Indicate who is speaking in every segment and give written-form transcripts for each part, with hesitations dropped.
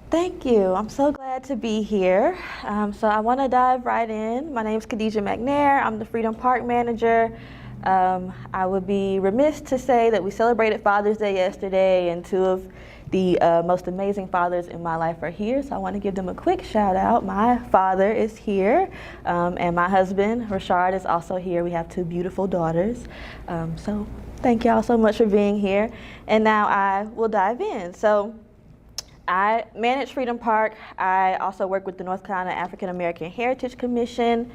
Speaker 1: Thank you. I'm so glad to be here. So I want to dive right in. My name is Khadija McNair. I'm the Freedom Park manager. I would be remiss to say that we celebrated Father's Day yesterday, and two of the most amazing fathers in my life are here. So I want to give them a quick shout out. My father is here, and my husband, Rashard, is also here. We have two beautiful daughters. So thank y'all so much for being here. And now I will dive in. So I manage Freedom Park. I also work with the North Carolina African American Heritage Commission.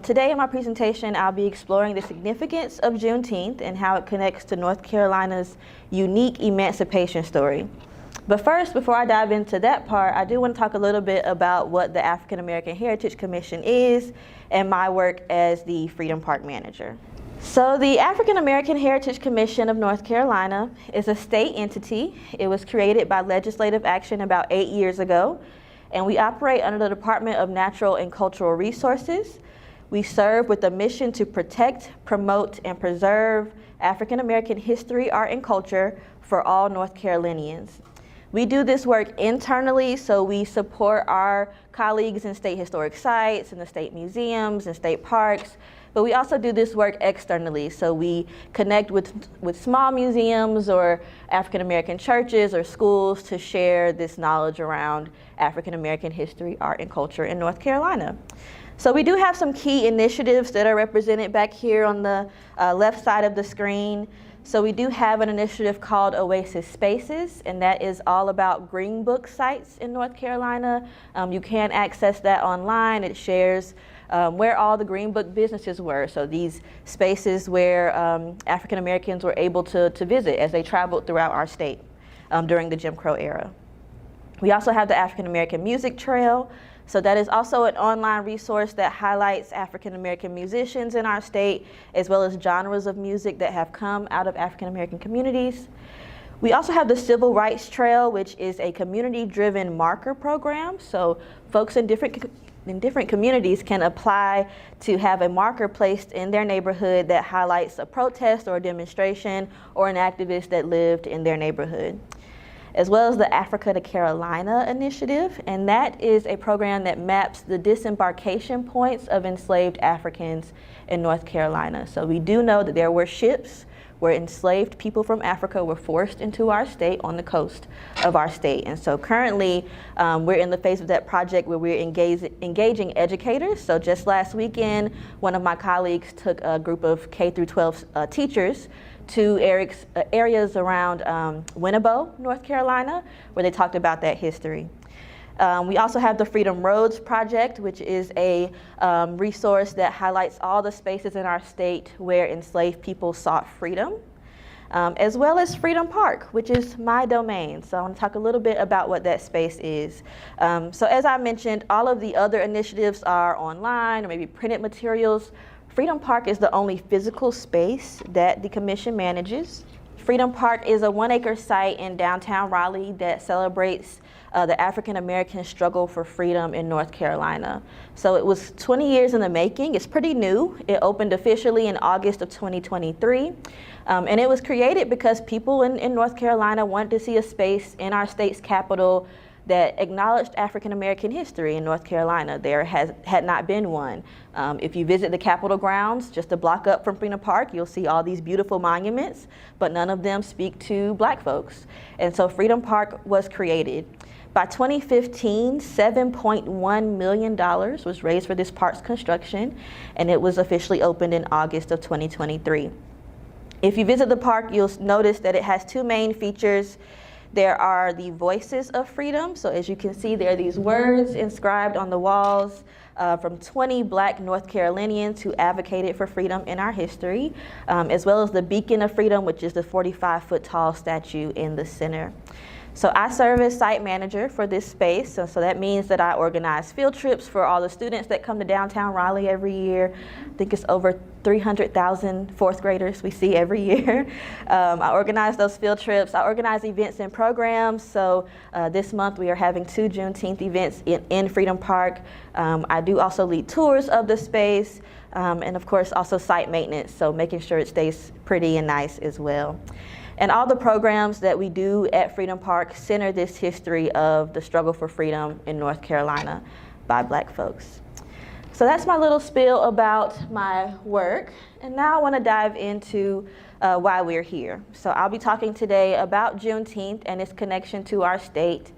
Speaker 1: Today in my presentation, I'll be exploring the significance of Juneteenth and how it connects to North Carolina's unique emancipation story. But first, before I dive into that part, I do want to talk a little bit about what the African American Heritage Commission is and my work as the Freedom Park manager. So the African American Heritage Commission of North Carolina is a state entity. It was created by legislative action about 8 years ago, and we operate under the Department of Natural and Cultural Resources. We serve with a mission to protect, promote, and preserve African American history, art, and culture for all North Carolinians. We do this work internally, so we support our colleagues in state historic sites, in the state museums, and state parks. But we also do this work externally, so we connect with small museums or African American churches or schools to share this knowledge around African American history, art, and culture in North Carolina. So we do have some key initiatives that are represented back here on the left side of the screen. So we do have an initiative called Oasis Spaces, and that is all about Green Book sites in North Carolina. You can access that online. It shares where all the Green Book businesses were. So these spaces where African Americans were able to visit as they traveled throughout our state during the Jim Crow era. We also have the African American Music Trail. So that is also an online resource that highlights African American musicians in our state, as well as genres of music that have come out of African American communities. We also have the Civil Rights Trail, which is a community-driven marker program. So folks in different communities can apply to have a marker placed in their neighborhood that highlights a protest or a demonstration or an activist that lived in their neighborhood, as well as the Africa to Carolina initiative. And that is a program that maps the disembarkation points of enslaved Africans in North Carolina. So we do know that there were ships where enslaved people from Africa were forced into our state on the coast of our state. And so currently, we're in the phase of that project where we're engaging educators. So just last weekend, one of my colleagues took a group of K through 12 teachers to areas around Winnebago, North Carolina, where they talked about that history. We also have the Freedom Roads Project, which is a resource that highlights all the spaces in our state where enslaved people sought freedom, as well as Freedom Park, which is my domain. So I want to talk a little bit about what that space is. So as I mentioned, all of the other initiatives are online or maybe printed materials. Freedom Park is the only physical space that the commission manages. Freedom Park is a 1-acre site in downtown Raleigh that celebrates the African American struggle for freedom in North Carolina. So it was 20 years in the making. It's pretty new. It opened officially in August of 2023. And it was created because people in North Carolina wanted to see a space in our state's capital that acknowledged African American history in North Carolina. There had not been one. If you visit the Capitol grounds, just a block up from Freedom Park, you'll see all these beautiful monuments, but none of them speak to Black folks. And so Freedom Park was created. By 2015, $7.1 million was raised for this park's construction, and it was officially opened in August of 2023. If you visit the park, you'll notice that it has two main features. There are the Voices of Freedom. So as you can see, there are these words inscribed on the walls from 20 Black North Carolinians who advocated for freedom in our history, as well as the Beacon of Freedom, which is the 45-foot tall statue in the center. So I serve as site manager for this space. So that means that I organize field trips for all the students that come to downtown Raleigh every year. I think it's over 300,000 fourth graders we see every year. I organize those field trips. I organize events and programs. So this month we are having 2 Juneteenth events in Freedom Park. I do also lead tours of the space. and of course also site maintenance, so making sure it stays pretty and nice as well. And all the programs that we do at Freedom Park center this history of the struggle for freedom in North Carolina by Black folks. So that's my little spiel about my work. And now I want to dive into why we're here. So I'll be talking today about Juneteenth and its connection to our state.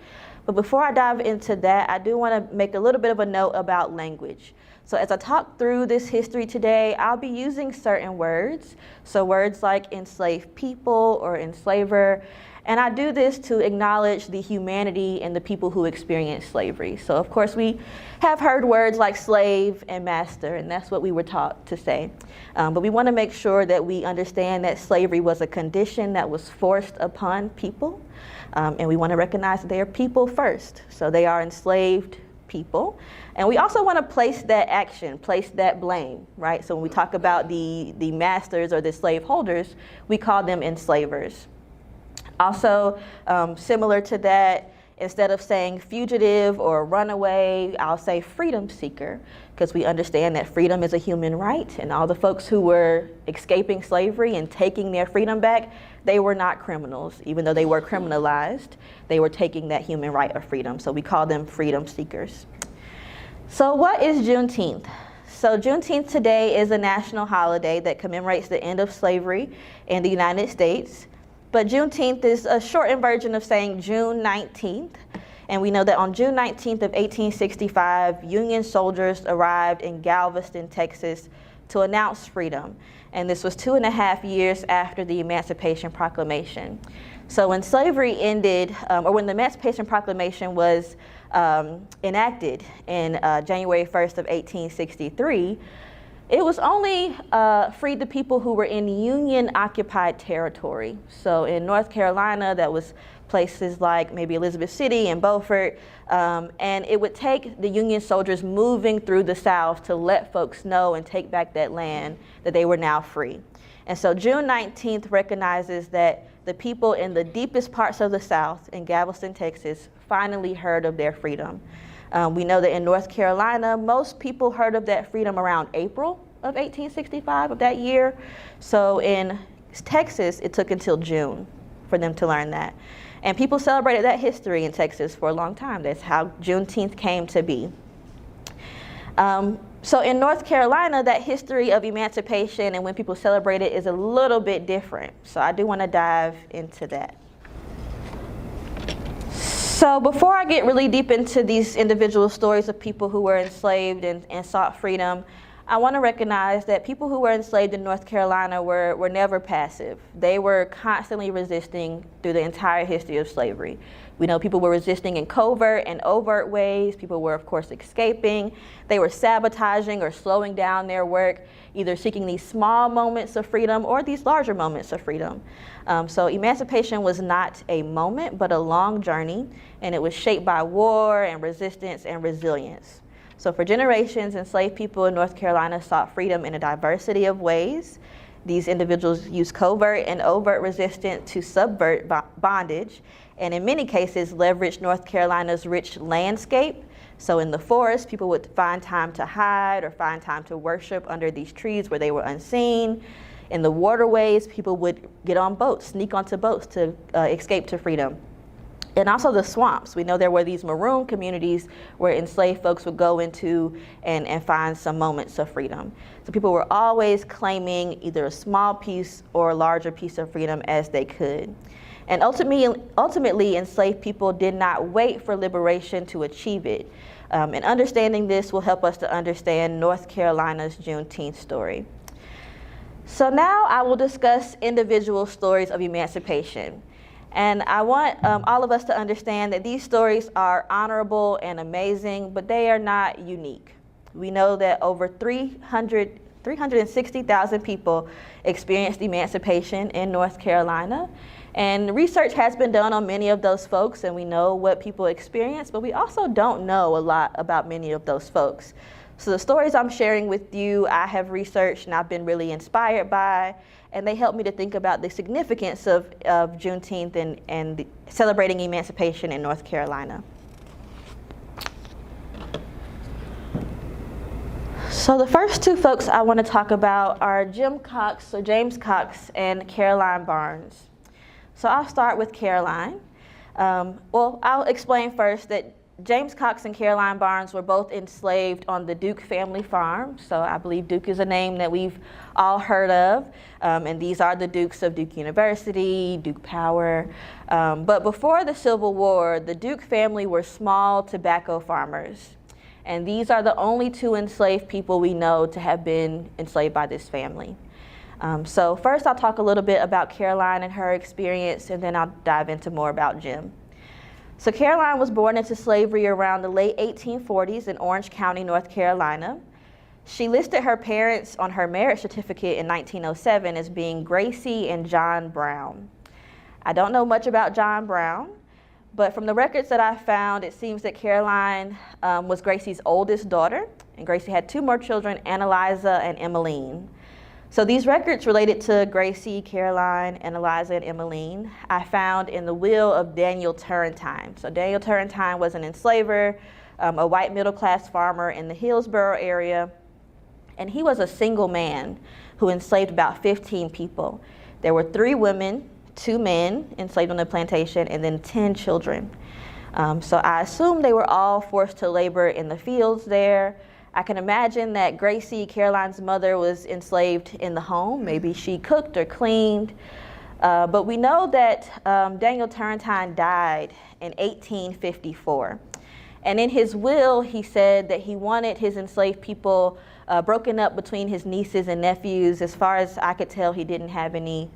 Speaker 1: But before I dive into that, I do want to make a little bit of a note about language. So as I talk through this history today, I'll be using certain words. So words like enslaved people or enslaver. And I do this to acknowledge the humanity and the people who experienced slavery. So of course we have heard words like slave and master, and that's what we were taught to say. But we want to make sure that we understand that slavery was a condition that was forced upon people. And we want to recognize that they are people first. So they are enslaved people. And we also want to place that action, place that blame, right? So when we talk about the masters or the slave holders, we call them enslavers. Also, similar to that, instead of saying fugitive or runaway, I'll say freedom seeker, because we understand that freedom is a human right, and all the folks who were escaping slavery and taking their freedom back, they were not criminals. Even though they were criminalized, they were taking that human right of freedom, so we call them freedom seekers. So what is Juneteenth? So Juneteenth today is a national holiday that commemorates the end of slavery in the United States. But Juneteenth is a shortened version of saying June 19th. And we know that on June 19th of 1865, Union soldiers arrived in Galveston, Texas to announce freedom. And this was 2.5 years after the Emancipation Proclamation. So when slavery ended, or when the Emancipation Proclamation was enacted in January 1st of 1863, it was only freed the people who were in Union-occupied territory. So in North Carolina, that was places like maybe Elizabeth City and Beaufort, and it would take the Union soldiers moving through the South to let folks know and take back that land that they were now free. And so June 19th recognizes that the people in the deepest parts of the South, in Galveston, Texas, finally heard of their freedom. We know that in North Carolina, most people heard of that freedom around April of 1865 of that year. So in Texas, it took until June for them to learn that. And people celebrated that history in Texas for a long time. That's how Juneteenth came to be. So in North Carolina, that history of emancipation and when people celebrate it is a little bit different. So I do want to dive into that. So before I get really deep into these individual stories of people who were enslaved and sought freedom, I want to recognize that people who were enslaved in North Carolina were never passive. They were constantly resisting through the entire history of slavery. We know people were resisting in covert and overt ways. People were, of course, escaping. They were sabotaging or slowing down their work, either seeking these small moments of freedom or these larger moments of freedom. So emancipation was not a moment, but a long journey, and it was shaped by war and resistance and resilience. So for generations, enslaved people in North Carolina sought freedom in a diversity of ways. These individuals used covert and overt resistance to subvert bondage, and in many cases leveraged North Carolina's rich landscape. So in the forest, people would find time to hide or find time to worship under these trees where they were unseen. In the waterways, people would get on boats, sneak onto boats to escape to freedom. And also the swamps. We know there were these maroon communities where enslaved folks would go into and find some moments of freedom. So people were always claiming either a small piece or a larger piece of freedom as they could. And ultimately, enslaved people did not wait for liberation to achieve it. And understanding this will help us to understand North Carolina's Juneteenth story. So now I will discuss individual stories of emancipation. And I want all of us to understand that these stories are honorable and amazing, but they are not unique. We know that over 360,000 people experienced emancipation in North Carolina. And research has been done on many of those folks, and we know what people experienced, but we also don't know a lot about many of those folks. So the stories I'm sharing with you, I have researched and I've been really inspired by, and they help me to think about the significance of Juneteenth and celebrating emancipation in North So the first two folks I want to talk about are James Cox and Caroline Barnes. So I'll start with Caroline. Well, I'll explain first that James Cox and Caroline Barnes were both enslaved on the Duke family farm. So I believe Duke is a name that we've all heard of. And these are the Dukes of Duke University, Duke Power. But before the Civil War, the Duke family were small tobacco farmers. And these are the only two enslaved people we know to have been enslaved by this family. So first I'll talk a little bit about Caroline and her experience, and then I'll dive into more about Jim. So Caroline was born into slavery around the late 1840s in Orange County, North Carolina. She listed her parents on her marriage certificate in 1907 as being Gracie and John Brown. I don't know much about John Brown, but from the records that I found, it seems that Caroline was Gracie's oldest daughter, and Gracie had two more children, Annalisa and Emmeline. So these records related to Gracie, Caroline, Annalisa, and Emmeline I found in the will of Daniel Turrentine. So Daniel Turrentine was an enslaver, a white middle-class farmer in the Hillsborough area, and he was a single man who enslaved about 15 people. There were 3 women, 2 men enslaved on the plantation, and then 10 children. So I assume they were all forced to labor in the fields there. I can imagine that Gracie, Caroline's mother, was enslaved in the home. Maybe she cooked or cleaned. But we know that Daniel Turrentine died in 1854. And in his will, he said that he wanted his enslaved people broken up between his nieces and nephews. As far as I could tell, he didn't have any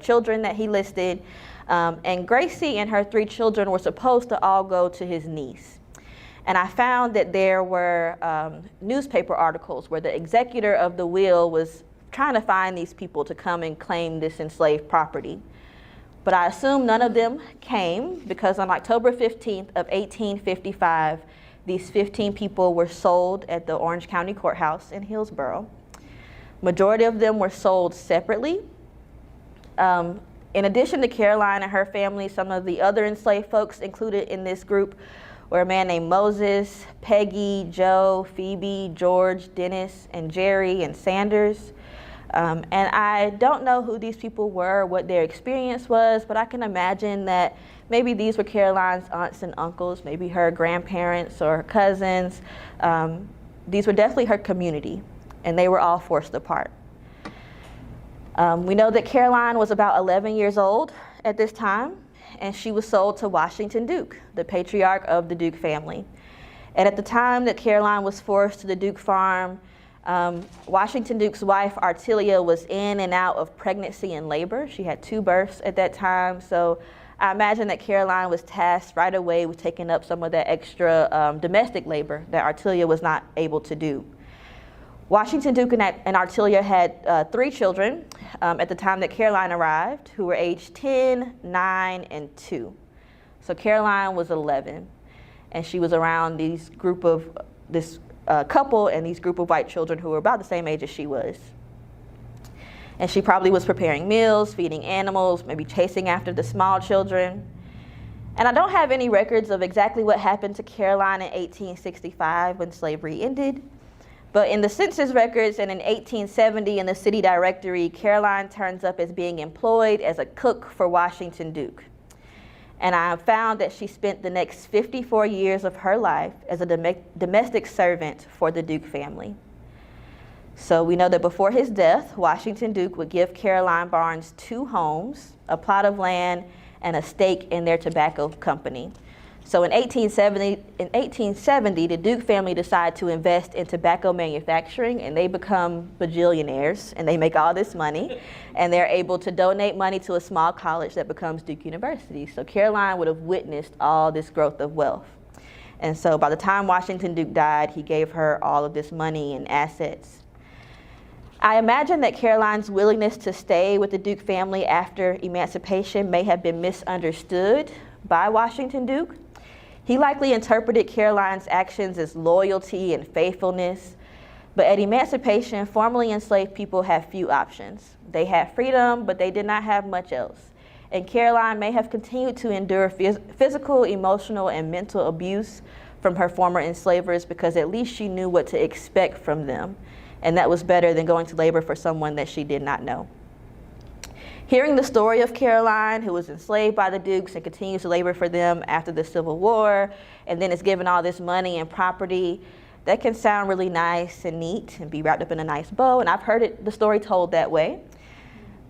Speaker 1: children that he listed. And Gracie and her 3 children were supposed to all go to his niece. And I found that there were newspaper articles where the executor of the will was trying to find these people to come and claim this enslaved property. But I assume none of them came, because on October 15th of 1855, these 15 people were sold at the Orange County Courthouse in Hillsborough. Majority of them were sold separately. In addition to Caroline and her family, some of the other enslaved folks included in this group were a man named Moses, Peggy, Joe, Phoebe, George, Dennis, and Jerry, and Sanders. And I don't know who these people were, what their experience was, but I can imagine that maybe these were Caroline's aunts and uncles, maybe her grandparents or her cousins. These were definitely her community, and they were all forced apart. We know that Caroline was about 11 years old at this time, and she was sold to Washington Duke, the patriarch of the Duke family. And at the time that Caroline was forced to the Duke farm, Washington Duke's wife, Artelia, was in and out of pregnancy and labor. She had 2 births at that time, so I imagine that Caroline was tasked right away with taking up some of that extra domestic labor that Artelia was not able to do. Washington Duke and Artelia had 3 children at the time that Caroline arrived, who were aged 10, 9, and 2. So Caroline was 11, and she was around this couple and these group of white children who were about the same age as she was. And she probably was preparing meals, feeding animals, maybe chasing after the small children. And I don't have any records of exactly what happened to Caroline in 1865 when slavery ended. But in the census records and in 1870 in the city directory, Caroline turns up as being employed as a cook for Washington Duke. And I found that she spent the next 54 years of her life as a domestic servant for the Duke family. So we know that before his death, Washington Duke would give Caroline Barnes 2 homes, a plot of land, and a stake in their tobacco company. So in 1870, the Duke family decided to invest in tobacco manufacturing, and they become bajillionaires, and they make all this money, and they're able to donate money to a small college that becomes Duke University. So Caroline would have witnessed all this growth of wealth. And so by the time Washington Duke died, he gave her all of this money and assets. I imagine that Caroline's willingness to stay with the Duke family after emancipation may have been misunderstood by Washington Duke. He likely interpreted Caroline's actions as loyalty and faithfulness, but at emancipation, formerly enslaved people have few options. They had freedom, but they did not have much else. And Caroline may have continued to endure physical, emotional, and mental abuse from her former enslavers because at least she knew what to expect from them. And that was better than going to labor for someone that she did not know. Hearing the story of Caroline, who was enslaved by the Dukes and continues to labor for them after the Civil War, and then is given all this money and property, that can sound really nice and neat and be wrapped up in a nice bow, and I've heard the story told that way.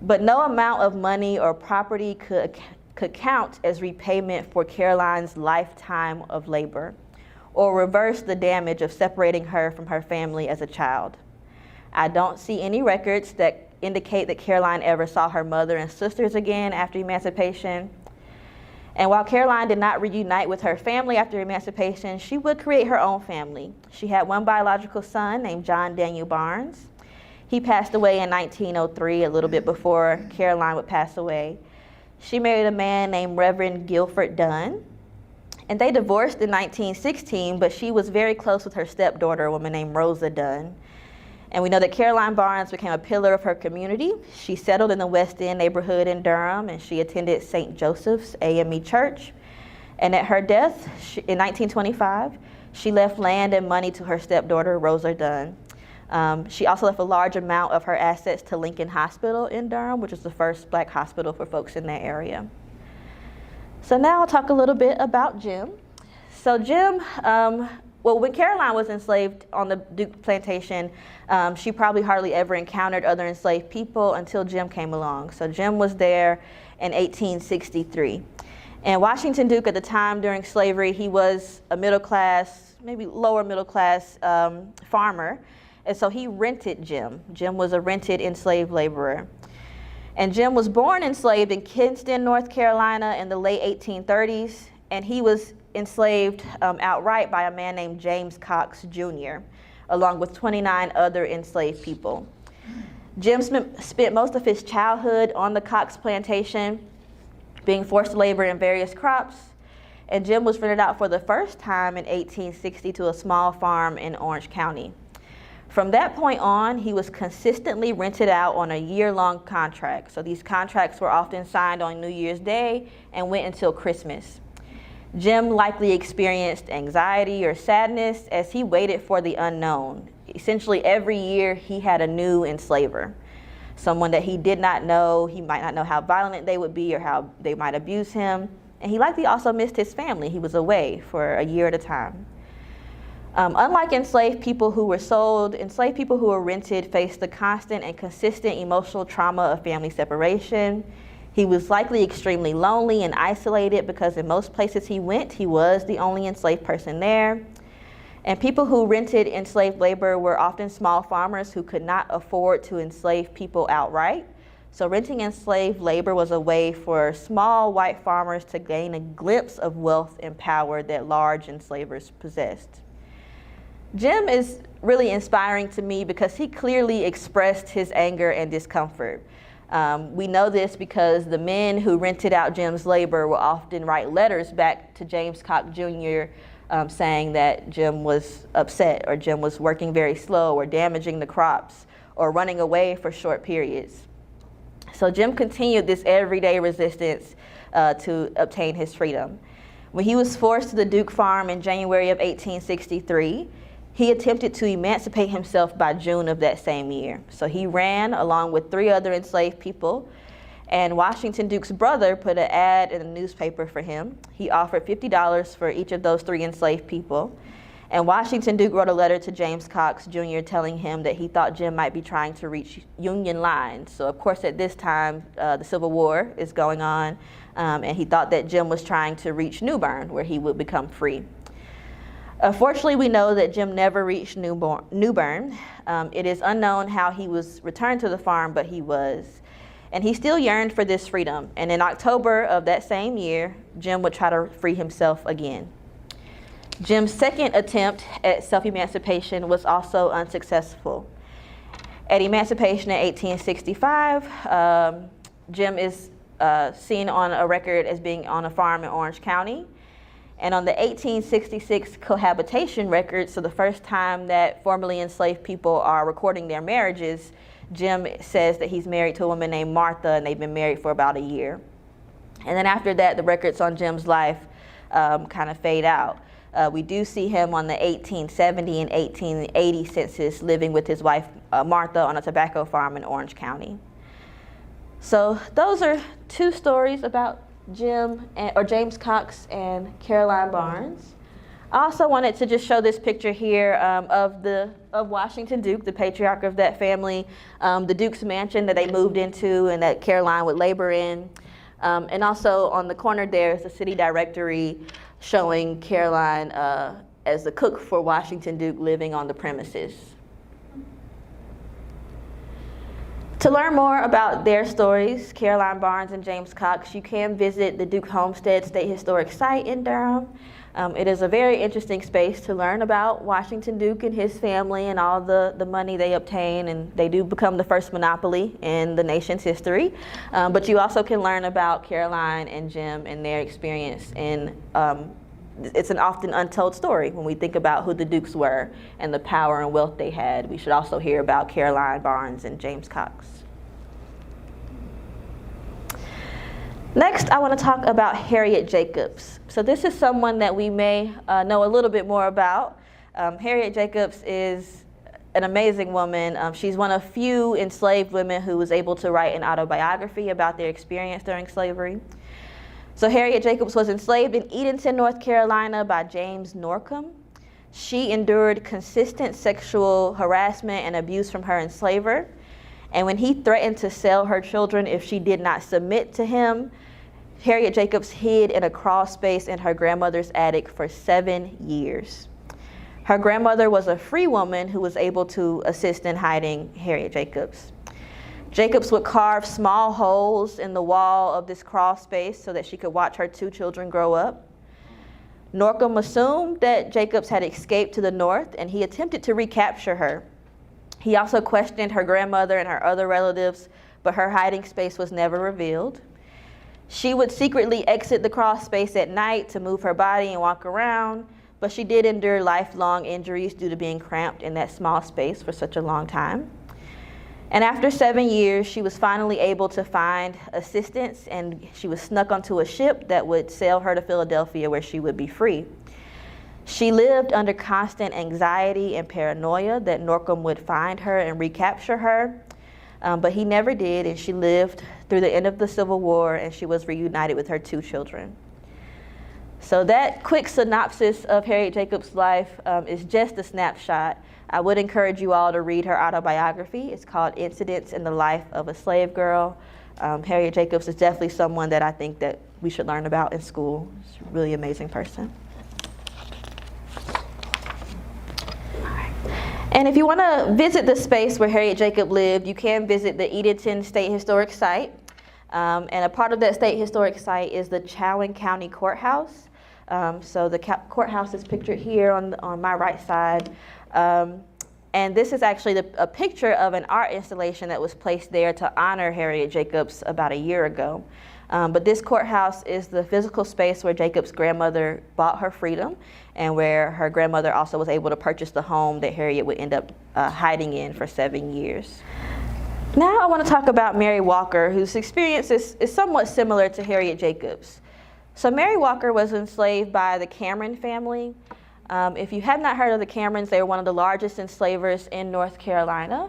Speaker 1: But no amount of money or property could count as repayment for Caroline's lifetime of labor, or reverse the damage of separating her from her family as a child. I don't see any records that indicate that Caroline ever saw her mother and sisters again after emancipation. And while Caroline did not reunite with her family after emancipation, she would create her own family. She had one biological son named John Daniel Barnes. He passed away in 1903, a little bit before Caroline would pass away. She married a man named Reverend Guilford Dunn. And they divorced in 1916, but she was very close with her stepdaughter, a woman named Rosa Dunn. And we know that Caroline Barnes became a pillar of her community. She settled in the West End neighborhood in Durham, and she attended St. Joseph's AME Church. And at her death in 1925, she left land and money to her stepdaughter, Rosa Dunn. She also left a large amount of her assets to Lincoln Hospital in Durham, which is the first Black hospital for folks in that area. So now I'll talk a little bit about Jim. So Jim, well, when Caroline was enslaved on the Duke plantation, she probably hardly ever encountered other enslaved people until Jim came along. So Jim was there in 1863. And Washington Duke at the time during slavery, he was a middle class, maybe lower middle class farmer. And so he rented Jim. Jim was a rented enslaved laborer. And Jim was born enslaved in Kinston, North Carolina in the late 1830s. And he was enslaved outright by a man named James Cox Jr., along with 29 other enslaved people. Jim spent most of his childhood on the Cox plantation, being forced to labor in various crops. And Jim was rented out for the first time in 1860 to a small farm in Orange County. From that point on, he was consistently rented out on a year-long contract. So these contracts were often signed on New Year's Day and went until Christmas. Jim likely experienced anxiety or sadness as he waited for the unknown. Essentially, every year he had a new enslaver, someone that he did not know. He might not know how violent they would be or how they might abuse him. And he likely also missed his family. He was away for a year at a time. Unlike enslaved people who were sold, enslaved people who were rented faced the constant and consistent emotional trauma of family separation. He was likely extremely lonely and isolated because in most places he went, he was the only enslaved person there. And people who rented enslaved labor were often small farmers who could not afford to enslave people outright. So renting enslaved labor was a way for small white farmers to gain a glimpse of wealth and power that large enslavers possessed. Jim is really inspiring to me because he clearly expressed his anger and discomfort. We know this because the men who rented out Jim's labor will often write letters back to James Cox Jr. Saying that Jim was upset or Jim was working very slow or damaging the crops or running away for short periods. So Jim continued this everyday resistance to obtain his freedom. When he was forced to the Duke farm in January of 1863, he attempted to emancipate himself by June of that same year. So he ran along with 3 other enslaved people, and Washington Duke's brother put an ad in the newspaper for him. He offered $50 for each of those 3 enslaved people. And Washington Duke wrote a letter to James Cox Jr. telling him that he thought Jim might be trying to reach Union lines. So of course at this time, the Civil War is going on, and he thought that Jim was trying to reach New Bern, where he would become free. Fortunately, we know that Jim never reached New Bern. It is unknown how he was returned to the farm, but he was. And he still yearned for this freedom. And in October of that same year, Jim would try to free himself again. Jim's second attempt at self-emancipation was also unsuccessful. At emancipation in 1865, Jim is seen on a record as being on a farm in Orange County. And on the 1866 cohabitation record, so the first time that formerly enslaved people are recording their marriages, Jim says that he's married to a woman named Martha, and they've been married for about a year. And then after that, the records on Jim's life kind of fade out. We do see him on the 1870 and 1880 census living with his wife Martha on a tobacco farm in Orange County. So those are two stories about James Cox and Caroline Barnes. I also wanted to just show this picture here of Washington Duke, the patriarch of that family, the Duke's mansion that they moved into and that Caroline would labor in. And also on the corner there is a city directory showing Caroline as the cook for Washington Duke living on the premises. To learn more about their stories, Caroline Barnes and James Cox, you can visit the Duke Homestead State Historic Site in Durham. It is a very interesting space to learn about Washington Duke and his family and all the money they obtain, and they do become the first monopoly in the nation's history. But you also can learn about Caroline and Jim and their experience in it's an often untold story when we think about who the Dukes were and the power and wealth they had. We should also hear about Caroline Barnes and James Cox. Next, I want to talk about Harriet Jacobs. So this is someone that we may know a little bit more about. Harriet Jacobs is an amazing woman. She's one of few enslaved women who was able to write an autobiography about their experience during slavery. So Harriet Jacobs was enslaved in Edenton, North Carolina by James Norcom. She endured consistent sexual harassment and abuse from her enslaver. And when he threatened to sell her children if she did not submit to him, Harriet Jacobs hid in a crawl space in her grandmother's attic for 7 years. Her grandmother was a free woman who was able to assist in hiding Harriet Jacobs. Jacobs would carve small holes in the wall of this crawl space so that she could watch her 2 children grow up. Norcom assumed that Jacobs had escaped to the north, and he attempted to recapture her. He also questioned her grandmother and her other relatives, but her hiding space was never revealed. She would secretly exit the crawl space at night to move her body and walk around, but she did endure lifelong injuries due to being cramped in that small space for such a long time. And after 7 years, she was finally able to find assistance, and she was snuck onto a ship that would sail her to Philadelphia, where she would be free. She lived under constant anxiety and paranoia that Norcom would find her and recapture her, but he never did, and she lived through the end of the Civil War, and she was reunited with her 2 children. So that quick synopsis of Harriet Jacobs' life is just a snapshot. I would encourage you all to read her autobiography. It's called Incidents in the Life of a Slave Girl. Harriet Jacobs is definitely someone that I think that we should learn about in school. She's a really amazing person. And if you want to visit the space where Harriet Jacob lived, you can visit the Edenton State Historic Site. And a part of that State Historic Site is the Chowan County Courthouse. So the courthouse is pictured here on my right side. And this is actually a picture of an art installation that was placed there to honor Harriet Jacobs about a year ago. But this courthouse is the physical space where Jacob's grandmother bought her freedom, and where her grandmother also was able to purchase the home that Harriet would end up hiding in for 7 years. Now I want to talk about Mary Walker, whose experience is somewhat similar to Harriet Jacobs. So Mary Walker was enslaved by the Cameron family. If you have not heard of the Camerons, they were one of the largest enslavers in North Carolina.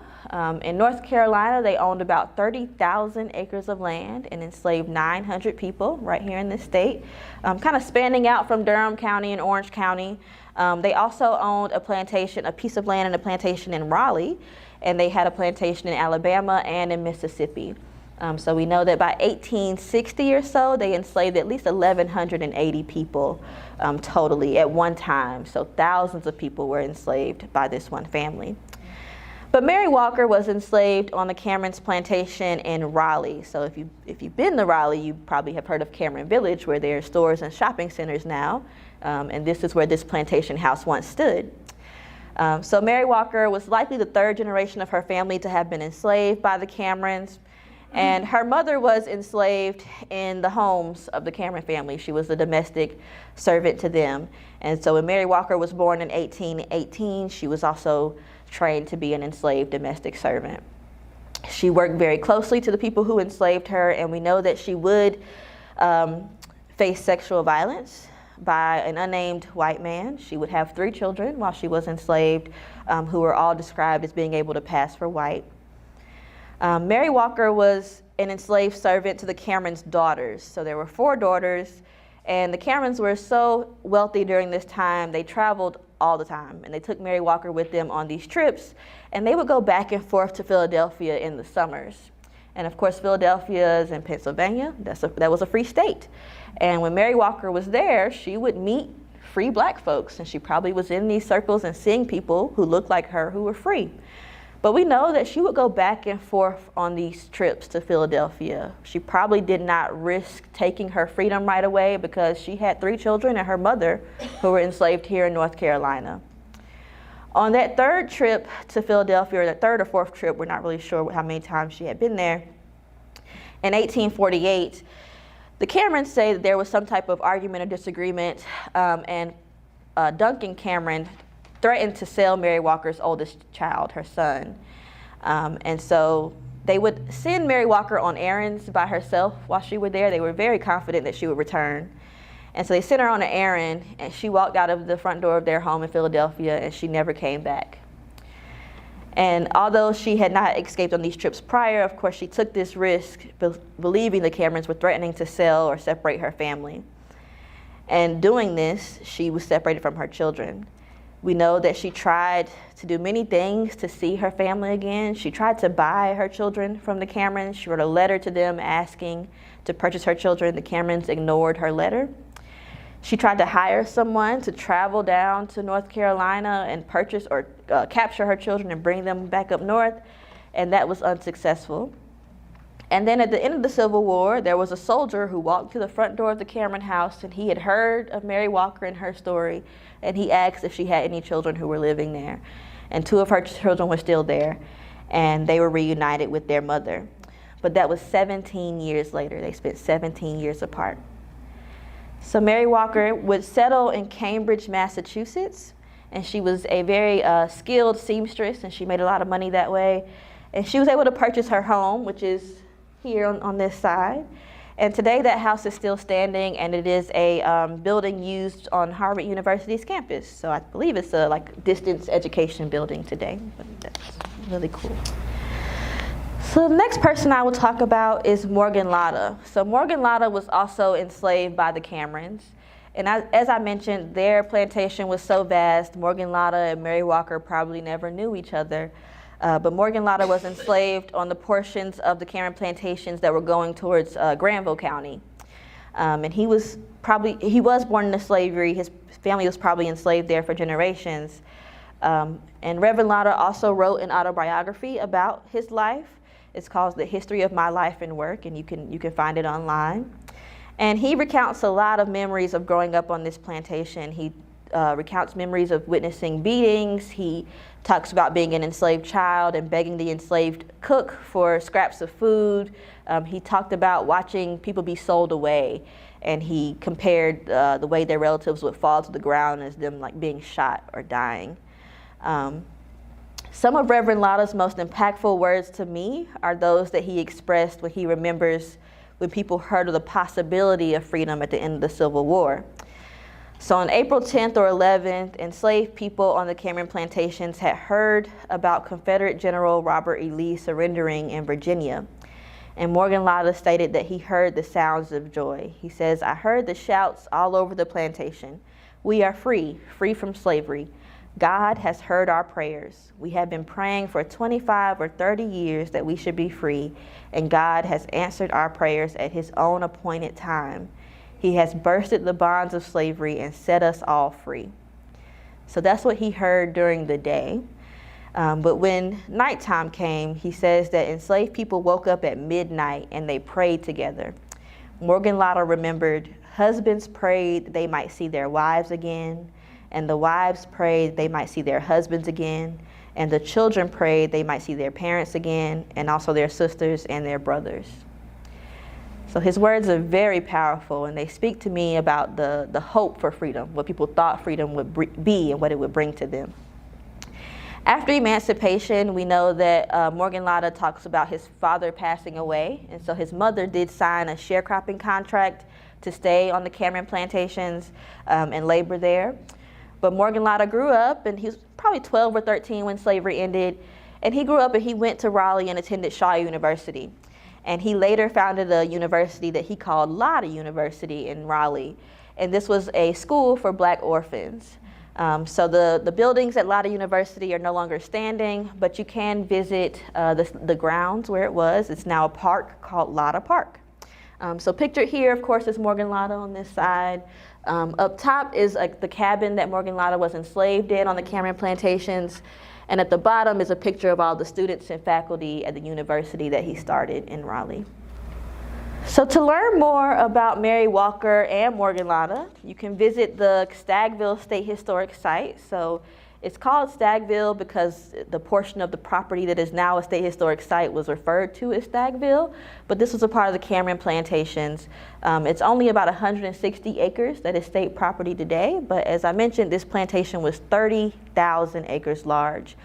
Speaker 1: In North Carolina, they owned about 30,000 acres of land and enslaved 900 people right here in this state, kind of spanning out from Durham County and Orange County. They also owned a piece of land and a plantation in Raleigh, and they had a plantation in Alabama and in Mississippi. So we know that by 1860 or so, they enslaved at least 1,180 people totally at one time. So thousands of people were enslaved by this one family. But Mary Walker was enslaved on the Cameron's plantation in Raleigh. So if you've been to Raleigh, you probably have heard of Cameron Village, where there are stores and shopping centers now. And this is where this plantation house once stood. So Mary Walker was likely the 3rd generation of her family to have been enslaved by the Camerons. And her mother was enslaved in the homes of the Cameron family. She was a domestic servant to them. And so when Mary Walker was born in 1818, she was also trained to be an enslaved domestic servant. She worked very closely to the people who enslaved her, and we know that she would face sexual violence by an unnamed white man. She would have 3 children while she was enslaved, who were all described as being able to pass for white. Mary Walker was an enslaved servant to the Cameron's daughters. So there were 4 daughters, and the Camerons were so wealthy during this time, they traveled all the time, and they took Mary Walker with them on these trips, and they would go back and forth to Philadelphia in the summers. And of course, Philadelphia is in Pennsylvania. That was a free state. And when Mary Walker was there, she would meet free black folks, and she probably was in these circles and seeing people who looked like her who were free. But we know that she would go back and forth on these trips to Philadelphia. She probably did not risk taking her freedom right away because she had 3 children and her mother who were enslaved here in North Carolina. On that 3rd trip to Philadelphia, or that 3rd or 4th trip, we're not really sure how many times she had been there, in 1848, the Camerons say that there was some type of argument or disagreement, and Duncan Cameron threatened to sell Mary Walker's oldest child, her son. And so they would send Mary Walker on errands by herself while she was there. They were very confident that she would return. And so they sent her on an errand, and she walked out of the front door of their home in Philadelphia, and she never came back. And although she had not escaped on these trips prior, of course, she took this risk, believing the Camerons were threatening to sell or separate her family. And doing this, she was separated from her children. We know that she tried to do many things to see her family again. She tried to buy her children from the Camerons. She wrote a letter to them asking to purchase her children. The Camerons ignored her letter. She tried to hire someone to travel down to North Carolina and purchase or capture her children and bring them back up north, and that was unsuccessful. And then at the end of the Civil War, there was a soldier who walked to the front door of the Cameron house, and he had heard of Mary Walker and her story, and he asked if she had any children who were living there. And 2 of her children were still there, and they were reunited with their mother. But that was 17 years later. They spent 17 years apart. So Mary Walker would settle in Cambridge, Massachusetts, and she was a very skilled seamstress, and she made a lot of money that way. And she was able to purchase her home, which is here on this side. And today that house is still standing, and it is a building used on Harvard University's campus. So I believe it's a distance education building today, but that's really cool. So the next person I will talk about is Morgan Latta. So Morgan Latta was also enslaved by the Camerons. And as I mentioned, their plantation was so vast, Morgan Latta and Mary Walker probably never knew each other. But Morgan Latta was enslaved on the portions of the Cameron plantations that were going towards Granville County. And he was born into slavery. His family was probably enslaved there for generations. And Reverend Latta also wrote an autobiography about his life. It's called The History of My Life and Work, and you can find it online. And he recounts a lot of memories of growing up on this plantation. He recounts memories of witnessing beatings. He talks about being an enslaved child and begging the enslaved cook for scraps of food. He talked about watching people be sold away, and he compared the way their relatives would fall to the ground as them being shot or dying. Some of Reverend Latta's most impactful words to me are those that he expressed when he remembers when people heard of the possibility of freedom at the end of the Civil War. So on April 10th or 11th, enslaved people on the Cameron plantations had heard about Confederate General Robert E. Lee surrendering in Virginia. And Morgan Latta stated that he heard the sounds of joy. He says, "I heard the shouts all over the plantation. We are free, free from slavery. God has heard our prayers. We have been praying for 25 or 30 years that we should be free, and God has answered our prayers at his own appointed time. He has bursted the bonds of slavery and set us all free." So that's what he heard during the day. But when nighttime came, he says that enslaved people woke up at midnight and they prayed together. Morgan Latta remembered husbands prayed they might see their wives again, and the wives prayed they might see their husbands again, and the children prayed they might see their parents again, and also their sisters and their brothers. So his words are very powerful, and they speak to me about the hope for freedom, what people thought freedom would be and what it would bring to them. After emancipation, we know that Morgan Latta talks about his father passing away, and so his mother did sign a sharecropping contract to stay on the Cameron plantations and labor there. But Morgan Latta grew up, and he was probably 12 or 13 when slavery ended, and he grew up and he went to Raleigh and attended Shaw University. And he later founded a university that he called Latta University in Raleigh, and this was a school for Black orphans. So the buildings at Latta University are no longer standing, but you can visit the grounds where it was. It's now a park called Latta Park. So pictured here, of course, is Morgan Latta on this side. Up top is the cabin that Morgan Latta was enslaved in on the Cameron plantations. And at the bottom is a picture of all the students and faculty at the university that he started in Raleigh. So to learn more about Mary Walker and Morgan Latta, you can visit the Staggville State Historic Site. So it's called Staggville because the portion of the property that is now a State Historic Site was referred to as Staggville, but this was a part of the Cameron plantations. It's only about 160 acres that is state property today, but as I mentioned, this plantation was 30,000 acres large.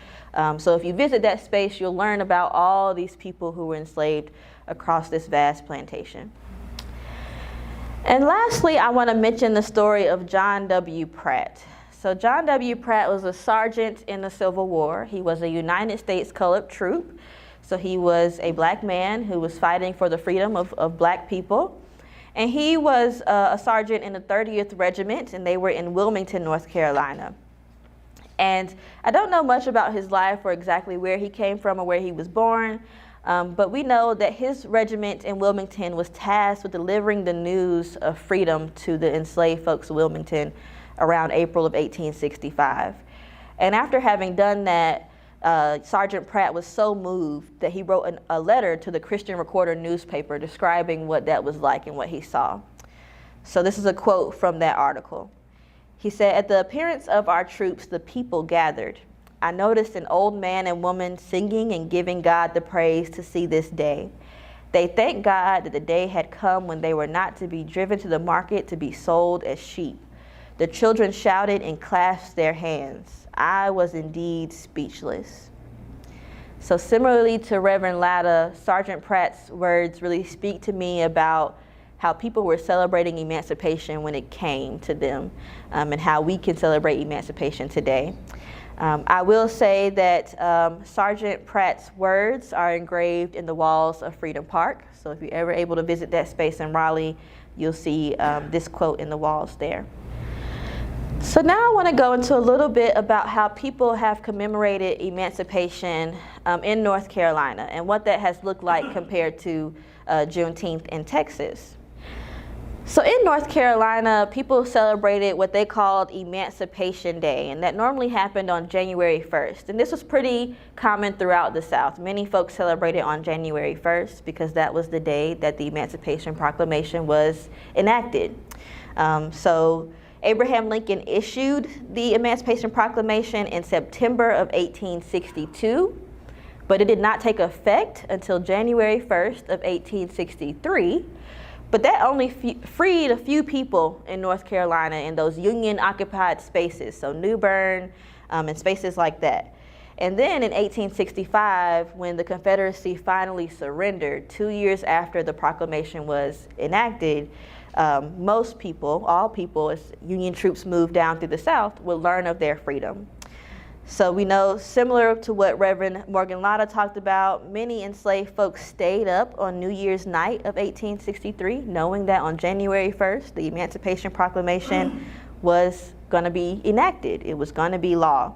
Speaker 1: So if you visit that space, you'll learn about all these people who were enslaved across this vast plantation. And lastly, I want to mention the story of John W. Pratt. So John W. Pratt was a sergeant in the Civil War. He was a United States colored troop. So he was a Black man who was fighting for the freedom of Black people. And he was a sergeant in the 30th Regiment, and they were in Wilmington, North Carolina. And I don't know much about his life or exactly where he came from or where he was born, but we know that his regiment in Wilmington was tasked with delivering the news of freedom to the enslaved folks of Wilmington around April of 1865. And after having done that, Sergeant Pratt was so moved that he wrote a letter to the Christian Recorder newspaper describing what that was like and what he saw. So this is a quote from that article. He said, "At the appearance of our troops, the people gathered. I noticed an old man and woman singing and giving God the praise to see this day. They thanked God that the day had come when they were not to be driven to the market to be sold as sheep. The children shouted and clasped their hands. I was indeed speechless." So similarly to Reverend Latta, Sergeant Pratt's words really speak to me about how people were celebrating emancipation when it came to them, and how we can celebrate emancipation today. I will say that Sergeant Pratt's words are engraved in the walls of Freedom Park. So if you're ever able to visit that space in Raleigh, you'll see this quote in the walls there. So now I want to go into a little bit about how people have commemorated emancipation in North Carolina and what that has looked like compared to Juneteenth in Texas. So in North Carolina, people celebrated what they called Emancipation Day, and that normally happened on January 1st. And this was pretty common throughout the South. Many folks celebrated on January 1st because that was the day that the Emancipation Proclamation was enacted. So Abraham Lincoln issued the Emancipation Proclamation in September of 1862, but it did not take effect until January 1st of 1863. But that only freed a few people in North Carolina in those Union-occupied spaces, so New Bern and spaces like that. And then in 1865, when the Confederacy finally surrendered, 2 years after the proclamation was enacted, most people, all people, as Union troops moved down through the South, would learn of their freedom. So we know, similar to what Reverend Morgan Latta talked about, many enslaved folks stayed up on New Year's night of 1863, knowing that on January 1st, the Emancipation Proclamation was going to be enacted. It was going to be law.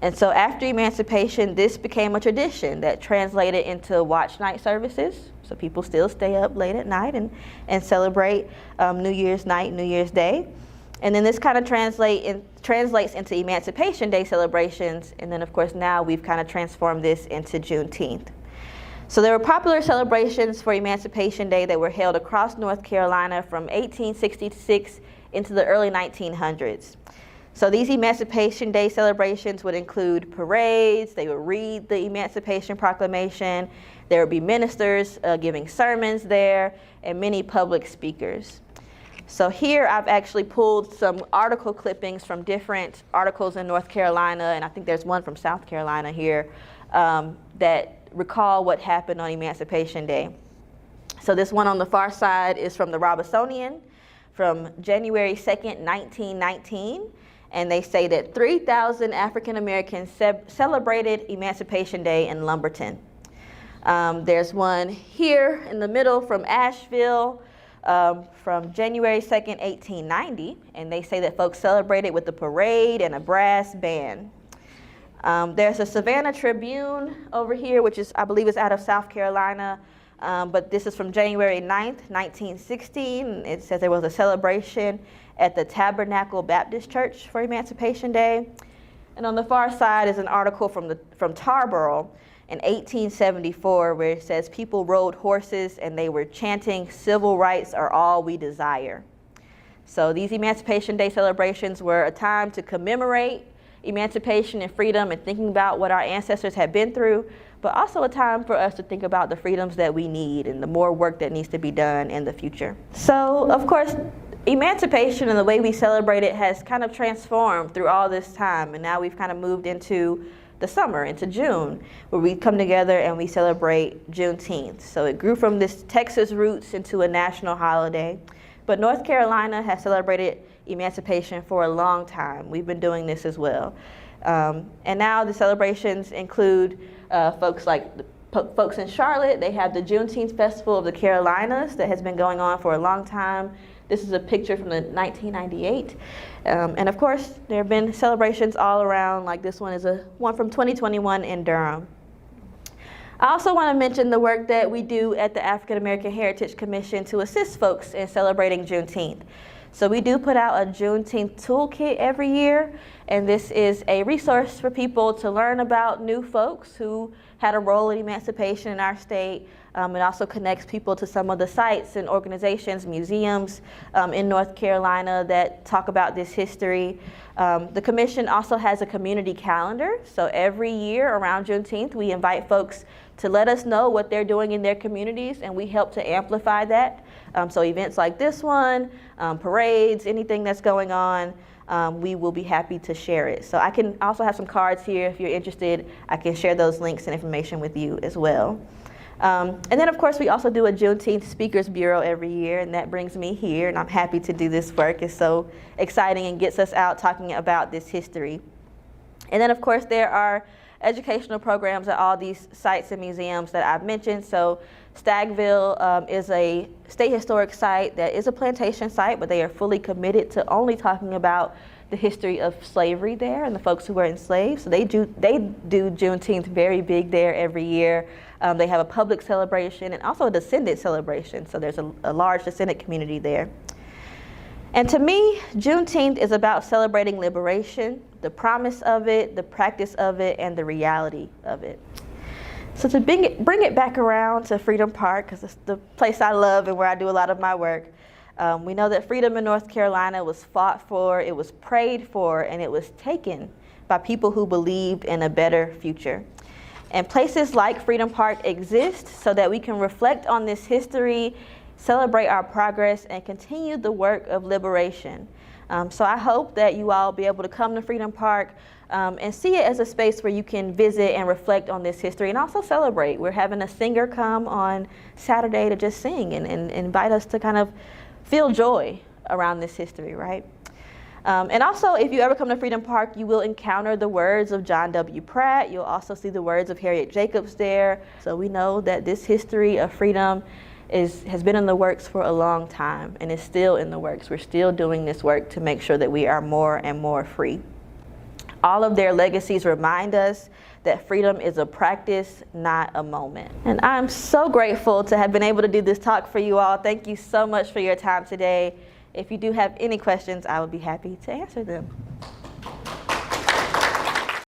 Speaker 1: And so after emancipation, this became a tradition that translated into watch night services. So people still stay up late at night and celebrate New Year's night, New Year's Day. And then this kind of translates into Emancipation Day celebrations. And then, of course, now we've kind of transformed this into Juneteenth. So there were popular celebrations for Emancipation Day that were held across North Carolina from 1866 into the early 1900s. So these Emancipation Day celebrations would include parades. They would read the Emancipation Proclamation. There would be ministers giving sermons there and many public speakers. So here I've actually pulled some article clippings from different articles in North Carolina, and I think there's one from South Carolina here, that recall what happened on Emancipation Day. So this one on the far side is from the Robertsonian from January 2nd, 1919. And they say that 3,000 African Americans celebrated Emancipation Day in Lumberton. There's one here in the middle from Asheville from January 2nd, 1890. And they say that folks celebrated with a parade and a brass band. There's a Savannah Tribune over here, which is, I believe, is out of South Carolina. But this is from January 9th, 1916. It says there was a celebration at the Tabernacle Baptist Church for Emancipation Day. And on the far side is an article from Tarboro in 1874, where it says people rode horses and they were chanting, "Civil rights are all we desire." So these Emancipation Day celebrations were a time to commemorate emancipation and freedom and thinking about what our ancestors had been through, but also a time for us to think about the freedoms that we need and the more work that needs to be done in the future. So, of course, emancipation and the way we celebrate it has kind of transformed through all this time, and now we've kind of moved into the summer, into June, where we come together and we celebrate Juneteenth. So it grew from this Texas roots into a national holiday, but North Carolina has celebrated emancipation for a long time. We've been doing this as well. And now the celebrations include folks in Charlotte. They have the Juneteenth Festival of the Carolinas that has been going on for a long time. This is a picture from 1998. And of course, there have been celebrations all around, like this one is one from 2021 in Durham. I also want to mention the work that we do at the African American Heritage Commission to assist folks in celebrating Juneteenth. So we do put out a Juneteenth toolkit every year, and this is a resource for people to learn about new folks who had a role in emancipation in our state. It also connects people to some of the sites and organizations, museums in North Carolina that talk about this history. The commission also has a community calendar. So every year around Juneteenth, we invite folks to let us know what they're doing in their communities, and we help to amplify that. So events like this one, parades, anything that's going on, we will be happy to share it. So I can also have some cards here if you're interested. I can share those links and information with you as well. And then, of course, we also do a Juneteenth Speakers Bureau every year, and that brings me here, and I'm happy to do this work. It's so exciting and gets us out talking about this history. And then, of course, there are educational programs at all these sites and museums that I've mentioned. So Staggville is a state historic site that is a plantation site, but they are fully committed to only talking about the history of slavery there and the folks who were enslaved. So they do Juneteenth very big there every year. They have a public celebration and also a descendant celebration. So there's a large descendant community there. And to me, Juneteenth is about celebrating liberation, the promise of it, the practice of it, and the reality of it. So to bring it back around to Freedom Park, because it's the place I love and where I do a lot of my work, we know that freedom in North Carolina was fought for, it was prayed for, and it was taken by people who believed in a better future. And places like Freedom Park exist so that we can reflect on this history, celebrate our progress, and continue the work of liberation. So I hope that you all be able to come to Freedom Park and see it as a space where you can visit and reflect on this history and also celebrate. We're having a singer come on Saturday to just sing and invite us to kind of feel joy around this history, right? And also, if you ever come to Freedom Park, you will encounter the words of John W. Pratt. You'll also see the words of Harriet Jacobs there. So we know that this history of freedom has been in the works for a long time and is still in the works. We're still doing this work to make sure that we are more and more free. All of their legacies remind us that freedom is a practice, not a moment. And I'm so grateful to have been able to do this talk for you all. Thank you so much for your time today. If you do have any questions, I would be happy to answer them.